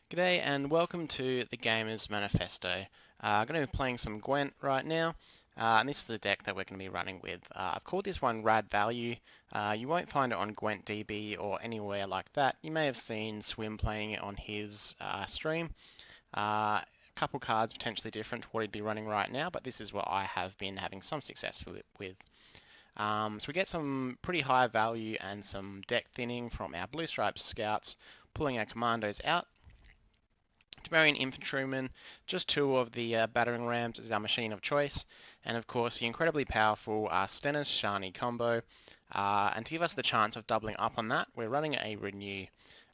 G'day and welcome to the Gamer's Manifesto. I'm going to be playing some Gwent right now, and this is the deck that we're going to be running with. I've called this one Rad Value. You won't find it on Gwent DB or anywhere like that. You may have seen Swim playing it on his stream. A couple cards potentially different to what he'd be running right now, but this is what I have been having some success with. So we get some pretty high value and some deck thinning from our Blue Stripes Scouts, pulling our Commandos out. Temerian Infantrymen, just two of the battering rams is our machine of choice, and of course the incredibly powerful Stennis Shani combo, and to give us the chance of doubling up on that, we're running a Renew.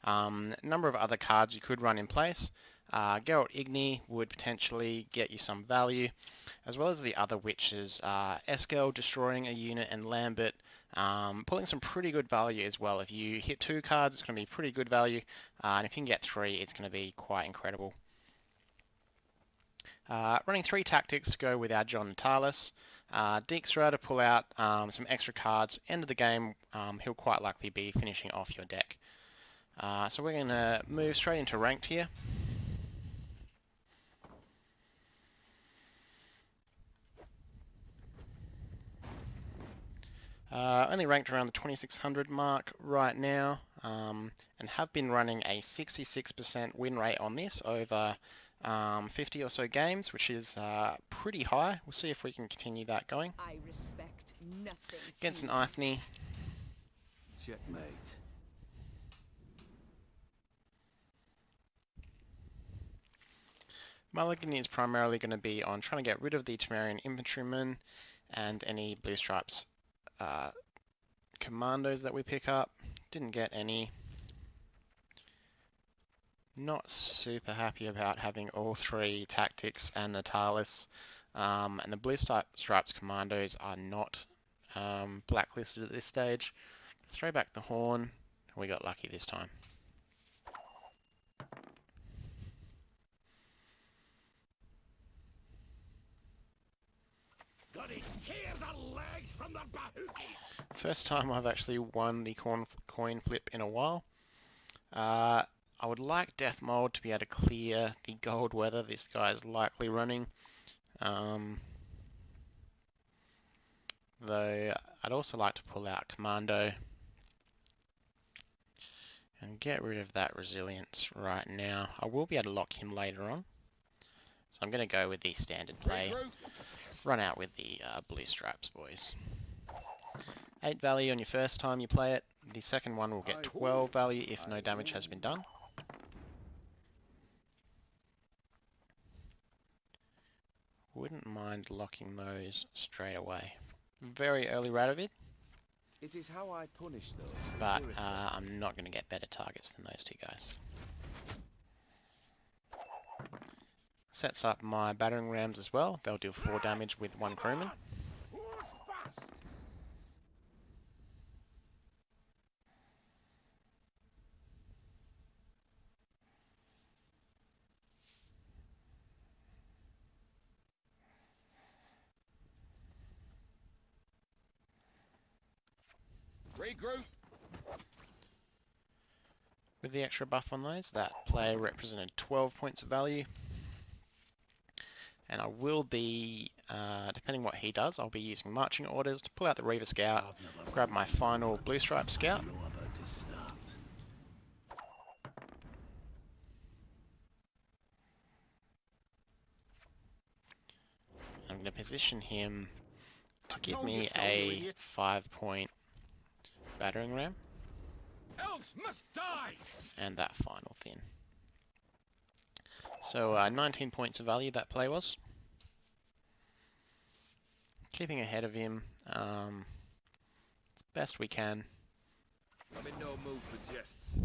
A number of other cards you could run in place. Geralt Igni would potentially get you some value, as well as the other witches, Eskel destroying a unit, and Lambert pulling some pretty good value as well. If you hit 2 cards, it's going to be pretty good value, and if you can get 3, it's going to be quite incredible. Running 3 tactics to go with our John Natalis. Dijkstra to pull out some extra cards. End of the game, he'll quite likely be finishing off your deck. So we're going to move straight into ranked here. Only ranked around the 2600 mark right now, and have been running a 66% win rate on this over 50 or so games, which is pretty high. We'll see if we can continue that going. I respect nothing. Against an Ithne. Checkmate. Mulligan is primarily going to be on trying to get rid of the Temerian Infantrymen and any Blue Stripes Commandos that we pick up. Didn't get any. Not super happy about having all 3 tactics and Natalis, and the Blue Stripes Commandos are not blacklisted at this stage. Throw back the horn, and we got lucky this time. Tear the legs from the First time I've actually won the coin flip in a while. I would like Death Mold to be able to clear the gold weather this guy is likely running. Though I'd also like to pull out Commando and get rid of that resilience right now. I will be able to lock him later on. So I'm going to go with the standard play. Run out with the Blue Stripes, boys. 8 value on your first time you play it. The second one will get 12 value if no damage has been done. Wouldn't mind locking those straight away. Very early Radovid, It is how I punish those. but I'm not going to get better targets than those 2 guys. Sets up my battering rams as well. They'll do 4 damage with 1 crewman. Regroup. With the extra buff on those, that player represented 12 points of value. And I will be, depending what he does, I'll be using marching orders to pull out the Reaver Scout, grab my final Blue Stripe Scout. I'm going to position him to give me a 5-point battering ram. Elves must die. And that final thin. So 19 points of value that play was. Keeping ahead of him as best we can. I'm in no mood for jests.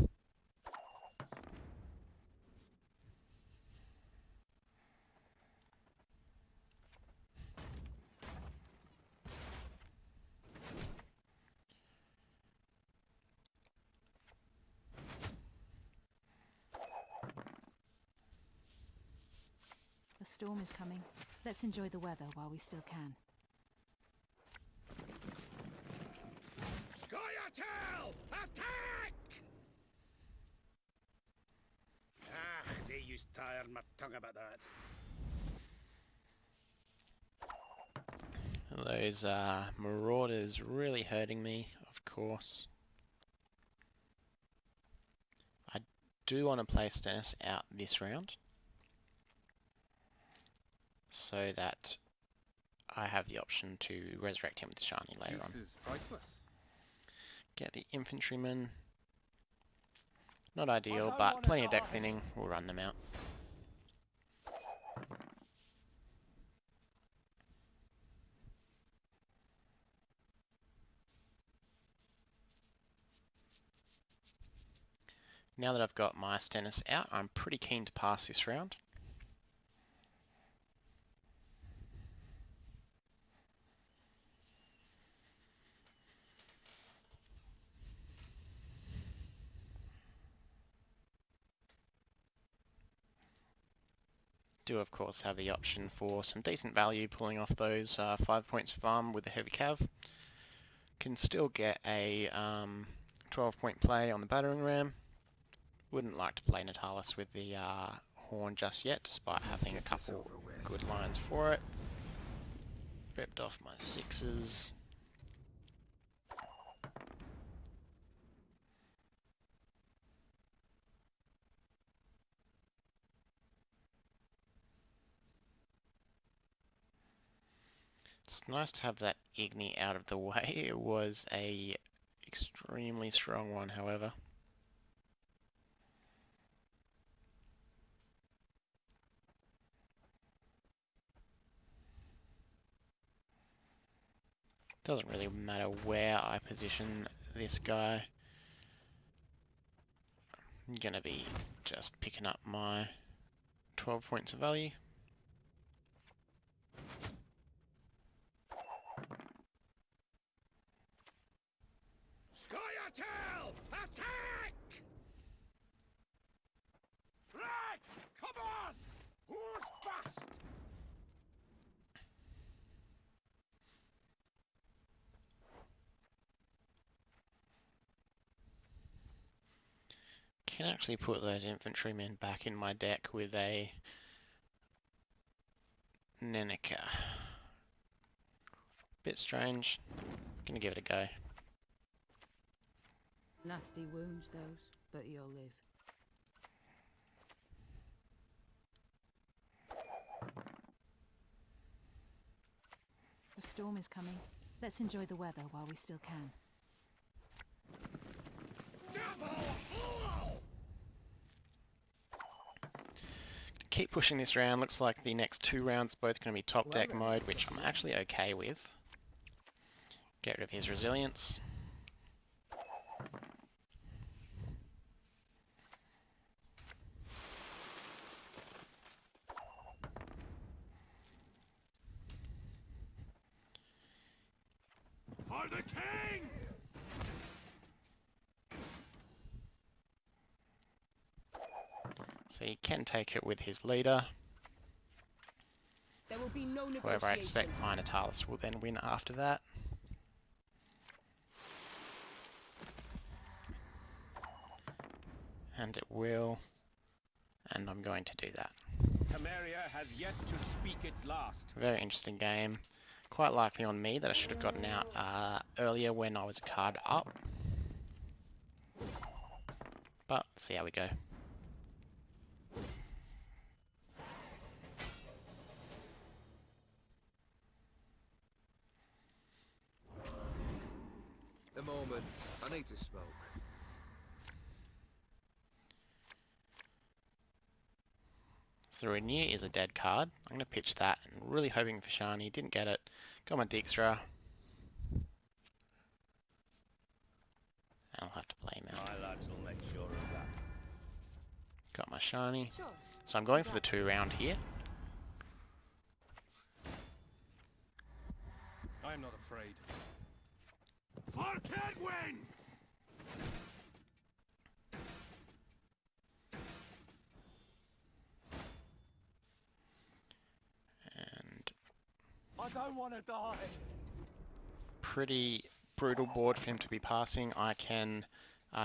The storm is coming. Let's enjoy the weather while we still can. Scoi'tael! Attack! Ah, She's tired my tongue about that. Those marauders really hurting me, of course. I do want to play Stennis out this round, so that I have the option to resurrect him with the shiny later on. This is priceless. Get the infantrymen. Not ideal, but plenty of deck thinning. We'll run them out. Now that I've got my Stennis out, I'm pretty keen to pass this round. Do of course have the option for some decent value pulling off those 5 points farm with the heavy cav. Can still get a 12-point play on the battering ram. Wouldn't like to play Natalis with the horn just yet, despite having a couple good lines for it. Ripped off my 6s. It's nice to have that Igni out of the way. It was a extremely strong one, however. Doesn't really matter where I position this guy. I'm gonna be just picking up my 12 points of value. Scoi'tael! Attack! Right! Come on! Who's fast? Can actually put those infantrymen back in my deck with a Nenica. Bit strange. Gonna give it a go. Nasty wounds, those, but you'll live. The storm is coming. Let's enjoy the weather while we still can. Keep pushing this round. Looks like the next 2 rounds are both going to be top deck mode, which I'm actually okay with. Get rid of his resilience. For the king! So he can take it with his leader. There will be no However, I negotiation. expect my Natalis will then win after that. And it will. And I'm going to do that. Temeria has yet to speak its last. Very interesting game. Quite likely on me that I should have gotten out earlier when I was a card up. But, let's see how we go. A moment. I need to smoke. So Renew is a dead card. I'm going to pitch that and really hoping for shiny. Didn't get it. Got my Dijkstra. And I'll have to play him out. My lads will make sure of that. Got my shiny. Sure. So I'm going for the 2 round here. I'm not afraid. For Kedwin! And I don't want to die. pretty brutal board for him to be passing. I can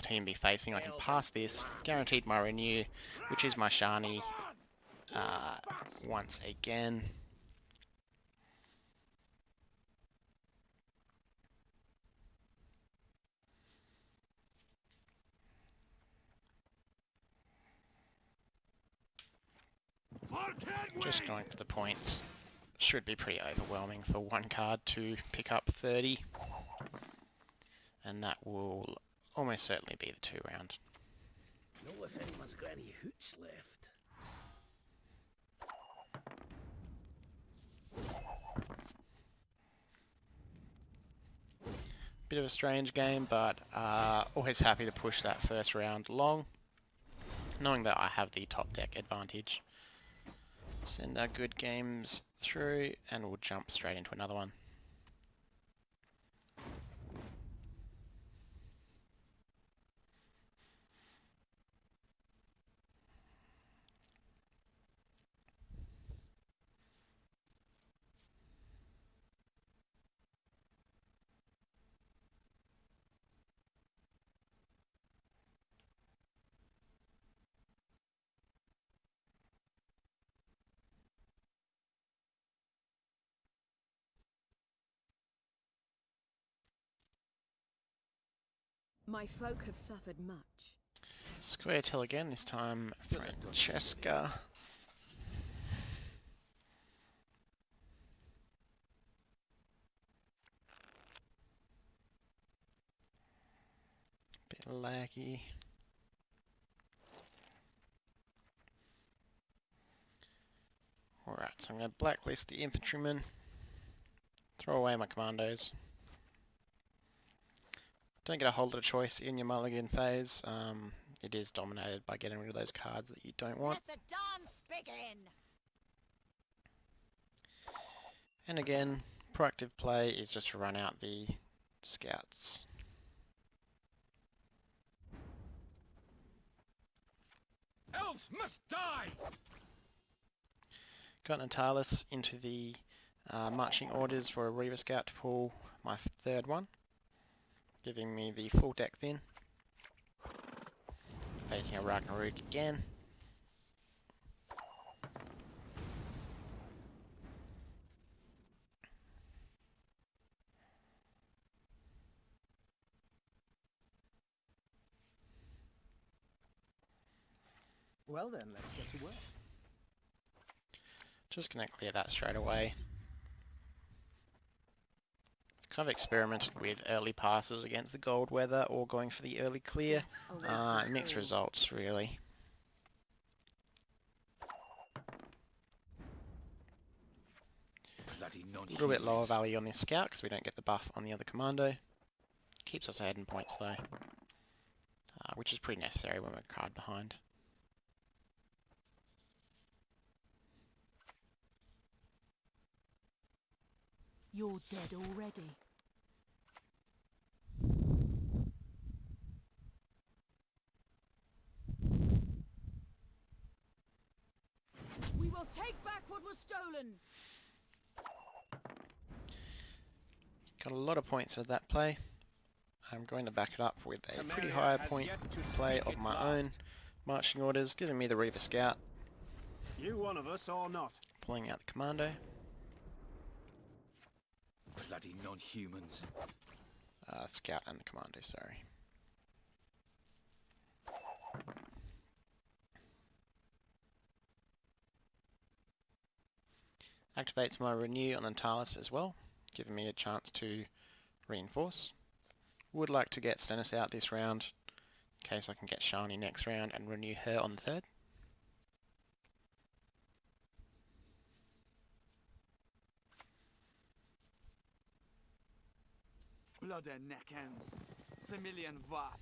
team be facing. I can pass this, guaranteed my Renew, which is my shiny, once again. Just going for the points. Should be pretty overwhelming for one card to pick up 30. And that will almost certainly be the 2 round. Know if anyone's got any hooch left. Bit of a strange game, but always happy to push that first round along, knowing that I have the top deck advantage. Send our good games through and we'll jump straight into another one. My folk have suffered much. Scoi'tael again, this time Francesca. Bit laggy. Alright, so I'm going to blacklist the infantrymen. Throw away my commandos. Don't get a whole lot of choice in your mulligan phase. It is dominated by getting rid of those cards that you don't want. Let the dance begin! And again, proactive play is just to run out the scouts. Elves must die! Got Natalis into the marching orders for a Reaver Scout to pull my 3rd one, giving me the full deck thin. Facing a Ragnarok again. Well then, let's get to work. Just going to clear that straight away. Kind of experimented with early passes against the gold weather or going for the early clear. Mixed results really. A little bit lower value on this scout because we don't get the buff on the other commando. Keeps us ahead in points though, which is pretty necessary when we're a card behind. You're dead already. We will take back what was stolen! Got a lot of points out of that play. I'm going to back it up with a pretty high point play of my own. Marching orders, giving me the Reaver Scout. You one of us or not? Pulling out the commando. Bloody non-humans. Scout and the commando, sorry. Activates my renew on Natalis as well, giving me a chance to reinforce. Would like to get Stennis out this round, in case I can get Shani next round and renew her on the 3rd. Blood and neck ends. Similian Vat.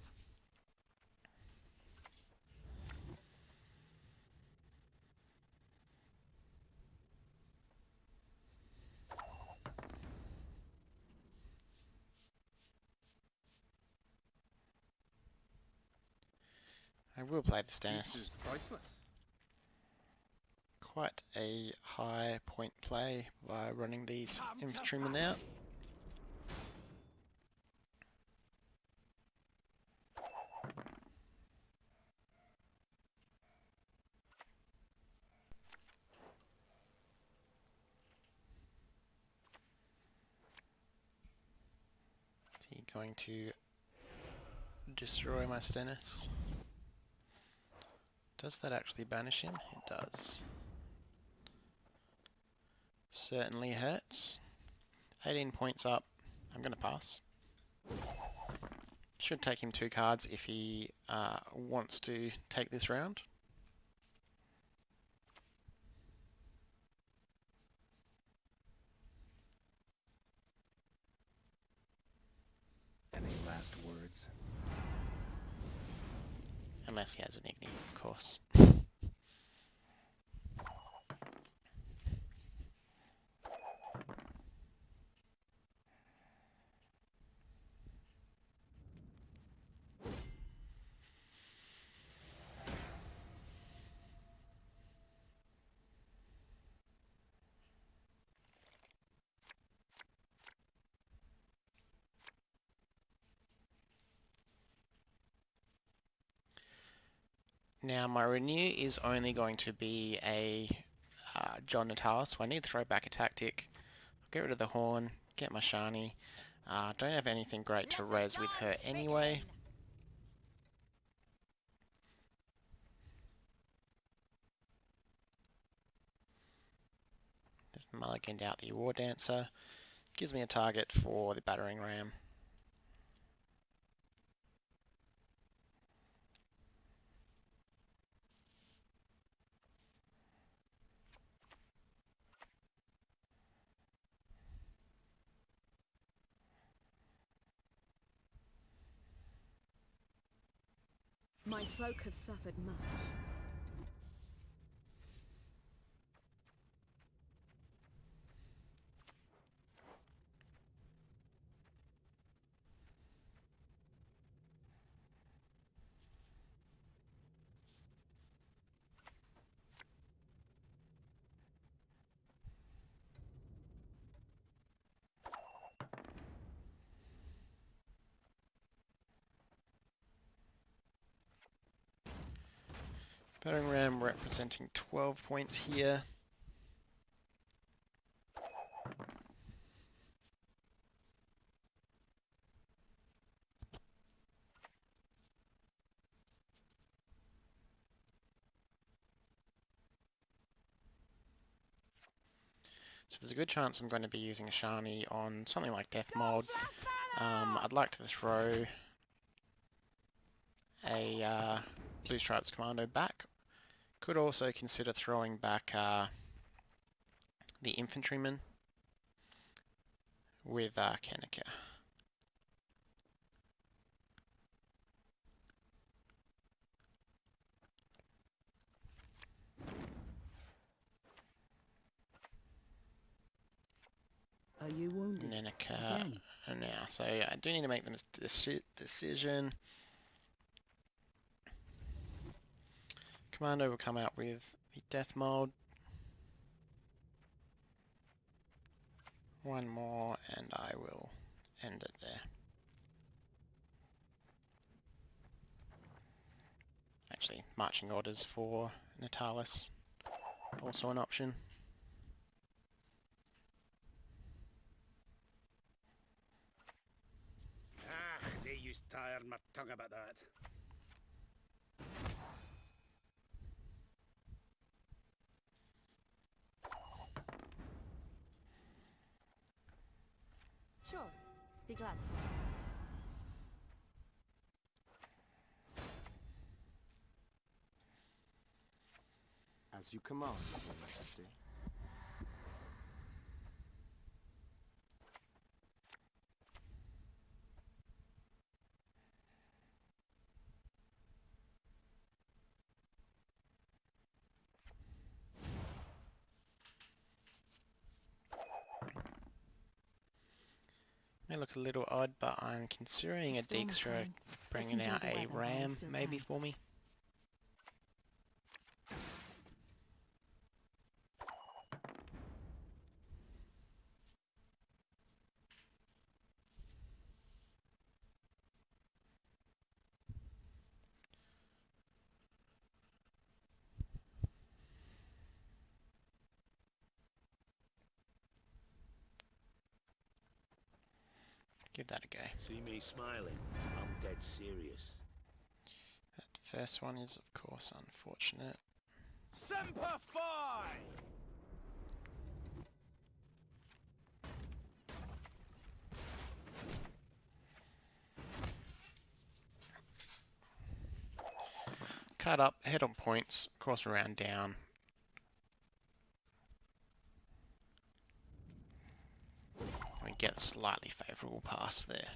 I will play the This Stennis. is priceless. Quite a high point play by running these infantrymen out. going to destroy my Stennis. Does that actually banish him? It does. Certainly hurts. 18 points up. I'm going to pass. Should take him 2 cards if he wants to take this round. Any last words? Unless he has an Igni, of course. Now my renew is only going to be a John Natalis, so I need to throw back a tactic. Get rid of the horn, get my Shani. Don't have anything great to res with her anyway. Just mulliganed out the War Dancer. Gives me a target for the Battering Ram. My folk have suffered much. Battering Ram representing 12 points here. So there's a good chance I'm going to be using a Shani on something like Death Mold. I'd like to throw a Blue Stripes Commando back. Could also consider throwing back the Infantryman with Kenika. Are you wounded? Nenica now. So yeah, I do need to make the decision. Commando will come out with the Death Mold. One more and I will end it there. Actually, marching orders for Natalis, also an option. Ah, they used to tire my tongue about that. Sure. Be glad to. As you command, Your Majesty. May look a little odd, but I'm considering a The storm is Dijkstra coming. bringing Let's out enjoy the a weather while we ram still maybe can. for me. give that a go. See me smiling? I'm dead serious. That first one is, of course, unfortunate. Semper Fi! Cut up, head on points, cross around down. We get slightly favourable pass there.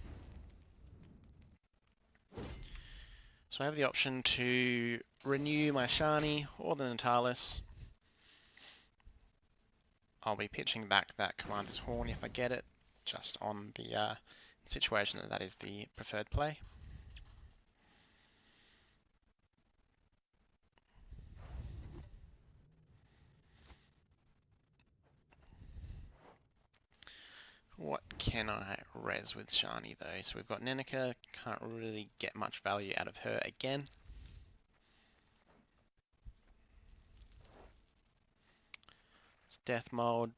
So I have the option to renew my Shani or the Natalis. I'll be pitching back that Commander's Horn if I get it, just on the situation that is the preferred play. What can I res with Shani though? So we've got Nenica, can't really get much value out of her again. It's Death Mold.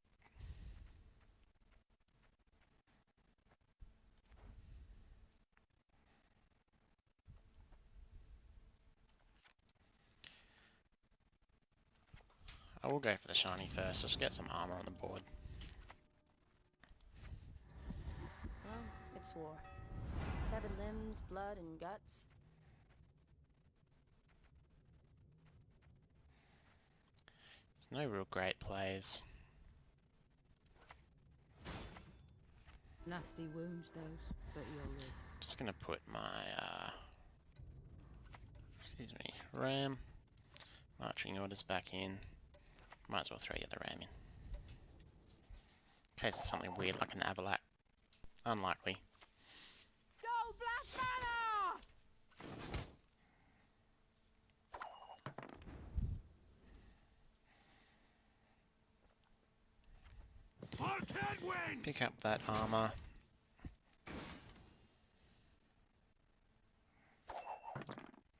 I will go for the Shani first, just get some armor on the board. Well, it's war. Severed limbs, blood, and guts. There's no real great plays. Nasty wounds, those, but you'll live. Just gonna put my excuse me, ram. Marching orders back in. Might as well throw the other ram in. In case it's something weird like an Avalak. Unlikely. Go Black Banner! Pick up that armor.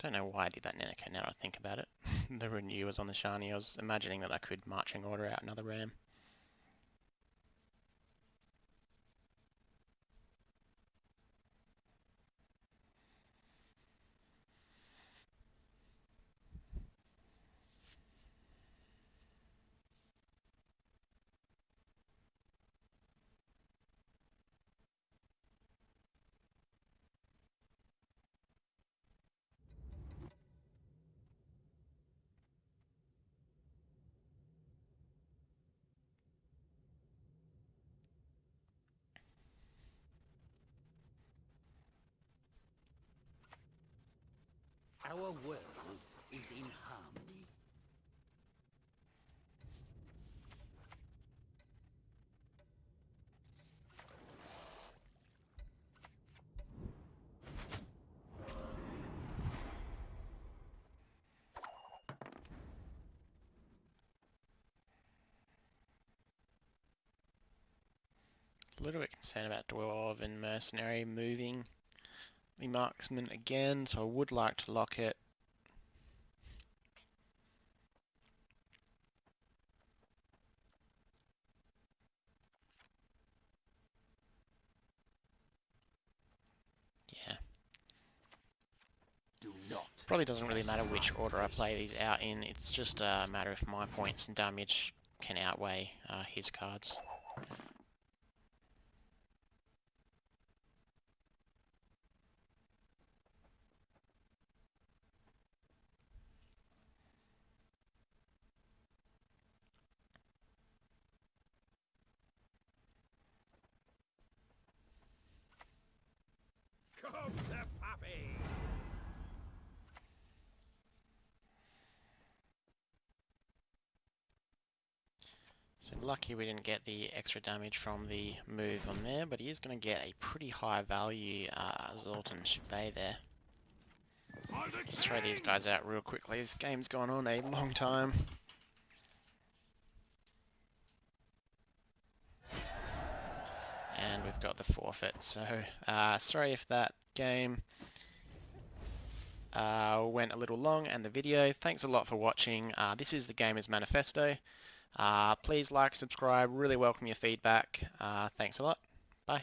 Don't know why I did that Nenica now that I think about it. The renew was on the Shani. I was imagining that I could marching order out another ram. Our world is in harmony. A little bit concerned about Dwarf and Mercenary moving the marksman again, so I would like to lock it. Yeah. Do not. Probably doesn't really matter which order I play these out in, it's just a matter of my points and damage can outweigh his cards. Come to Pappy! So lucky we didn't get the extra damage from the move on there, but he is going to get a pretty high value Zoltan Chevay there. Just throw these guys out real quickly, this game's gone on a long time. And we've got the forfeit, so sorry if that game went a little long and the video. Thanks a lot for watching. This is the Gamer's Manifesto. Please like, subscribe, really welcome your feedback. Thanks a lot. Bye.